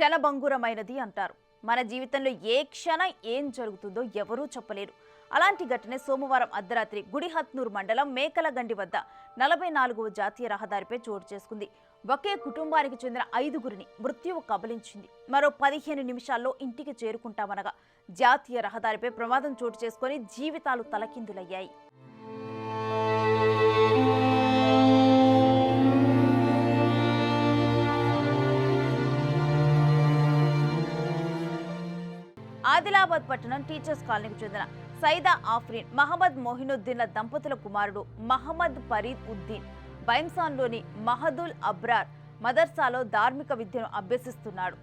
క్షణభంగురమైనది అంటారు. మన జీవితంలో ఏ క్షణం ఏం జరుగుతుందో ఎవరూ చెప్పలేరు. అలాంటి ఘటనే సోమవారం అర్ధరాత్రి గుడిహత్నూరు మండలం మేకలగండి వద్ద 44వ జాతీయ రహదారిపై చోటు చేసుకుంది. ఒకే కుటుంబానికి చెందిన 5గురిని మృత్యువు కబలించింది. మరో 15 నిమిషాల్లో ఇంటికి చేరుకుంటామనగా జాతీయ రహదారిపై ప్రమాదం చోటు చేసుకుని జీవితాలు తలకిందులయ్యాయి. ఆదిలాబాద్ పట్టణం టీచర్స్ కాలనీకి చెందిన సైదా ఆఫ్రీన్, మహమ్మద్ మొహినుద్దీన్ల దంపతుల కుమారుడు మహమ్మద్ ఫరీద్ ఉద్దీన్ బైంసాన్లోని మహదుల్ అబ్రార్ మదర్సాలో ధార్మిక విద్యను అభ్యసిస్తున్నాడు.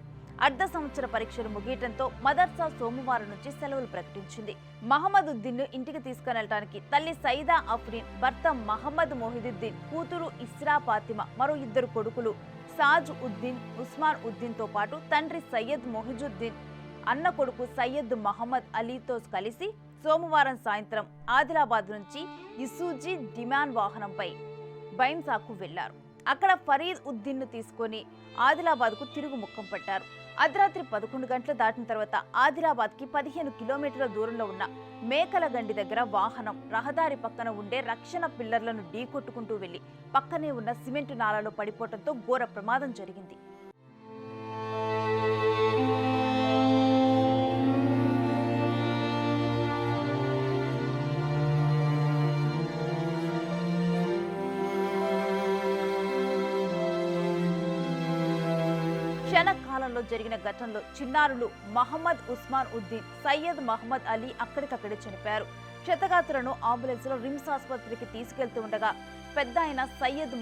అర్ధ సంవత్సర పరీక్షలు ముగియటంతో మదర్సా సోమవారం నుంచి సెలవులు ప్రకటించింది. మహమ్మద్ ఉద్దీన్ ను ఇంటికి తీసుకువెళ్లడానికి తల్లి సైదా ఆఫ్రీన్, భర్త మహమ్మద్ మొహిదుద్దీన్, కూతురు ఇస్రా ఫాతిమా, మరో 2 కొడుకులు సాజ్ ఉద్దీన్, ఉస్మాన్ ఉద్దీన్ తో పాటు తండ్రి సయ్యద్ మొహిజుద్దీన్, అన్న కొడుకు సయ్యద్ మహమ్మద్ అలీతో కలిసి సోమవారం సాయంత్రం ఆదిలాబాద్ నుంచి ఇసూజీ డిమాండ్ వాహనంపై బైంసాకు వెళ్లారు. అక్కడ ఫరీద్ ఉద్దీన్ ను తీసుకుని ఆదిలాబాద్ కు తిరుగు ముఖం పట్టారు. అర్ధరాత్రి 11 గంటలు దాటిన తర్వాత ఆదిలాబాద్ కి 15 కిలోమీటర్ల దూరంలో ఉన్న మేకలగండి దగ్గర వాహనం రహదారి పక్కన ఉండే రక్షణ పిల్లర్లను ఢీకొట్టుకుంటూ వెళ్లి పక్కనే ఉన్న సిమెంటు నాలలో పడిపోవడంతో ఘోర ప్రమాదం జరిగింది. క్షణకాలంలో జరిగిన ఘటనలో చిన్నారులు మహమ్మద్ ఉస్మాన్ ఉద్దీన్, సయ్యద్ మహమ్మద్ అలీ అక్కడికక్కడే చనిపోయారు. క్షతగాత్రులను అంబులెన్స్ లో రిమ్స్ ఆసుపత్రికి తీసుకెళ్తూ ఉండగా పెద్ద అయిన సయ్యద్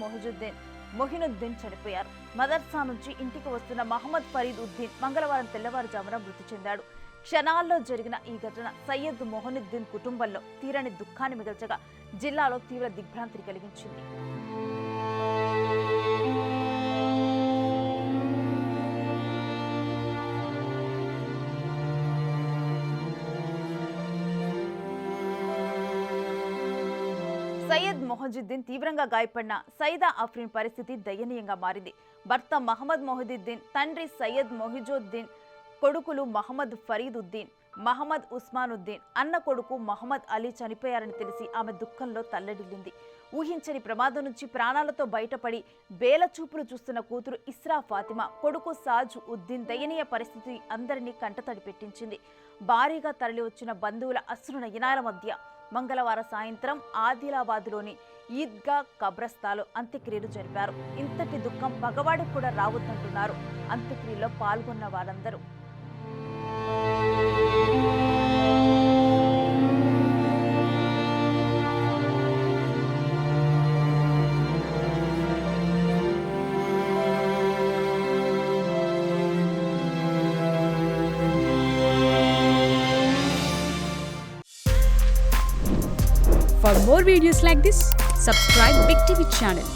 మొహినుద్దీన్ చనిపోయారు. మదర్సా నుంచి ఇంటికి వస్తున్న మహమ్మద్ ఫరీద్ ఉద్దీన్ మంగళవారం తెల్లవారుజామున మృతి చెందాడు. క్షణాల్లో జరిగిన ఈ ఘటన సయ్యద్ మొహినుద్దీన్ కుటుంబంలో తీరని దుఃఖాన్ని మిగల్చగా జిల్లాలో తీవ్ర దిగ్భ్రాంతిని కలిగించింది. సయ్యద్ మొహిజుద్దీన్ తీవ్రంగా గాయపడిన సైదా ఆఫ్రీన్ పరిస్థితి దయనీయంగా మారింది. భర్త మహమ్మద్ మొహిదుద్దీన్, తండ్రి సయ్యద్ మొహిజుద్దీన్, కొడుకులు మహమ్మద్ ఫరీద్ ఉద్దీన్, మహమ్మద్ ఉస్మాన్ ఉద్దీన్, అన్న కొడుకు మహమ్మద్ అలీ చనిపోయారని తెలిసి ఆమె దుఃఖంలో తల్లడిల్లింది. ఊహించని ప్రమాదం నుంచి ప్రాణాలతో బయటపడి బేల చూపులు చూస్తున్న కూతురు ఇస్రా ఫాతిమా, కొడుకు సాజ్ ఉద్దీన్ దయనీయ పరిస్థితి అందరినీ కంటతడి పెట్టించింది. భారీగా తరలి వచ్చిన బంధువుల అశ్రునయనాల మధ్య మంగళవారం సాయంత్రం ఆదిలాబాద్లోని ఈద్గా కబ్రస్తాలో అంత్యక్రియలు జరిపారు. ఇంతటి దుఃఖం పగవాడికి కూడా రావద్దంటున్నారు అంత్యక్రియలో పాల్గొన్న వారందరూ. For more videos like this, subscribe Big TV channel.